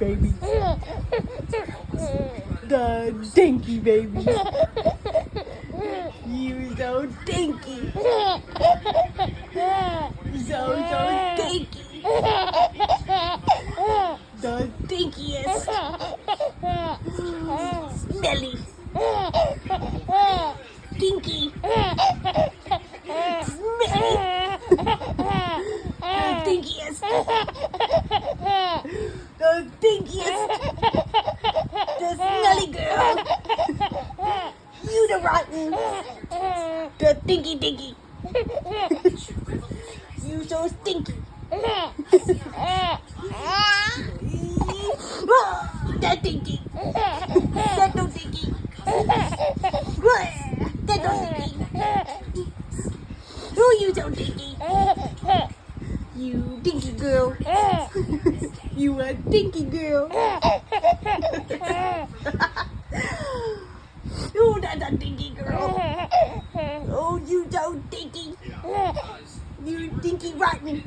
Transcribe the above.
baby. The dinky baby. You so dinky. So dinky. The dinkiest. Smelly. Dinky. Smelly. The dinkiest. The dinkiest. The smelly girl. You the rotten. The dinky. You so stinky. That dinky. That no dinky. That no dinky. Oh, you so dinky. You dinky girl. You a dinky girl. Oh, that's a dinky girl. Oh, you so dinky. You dinky rotten.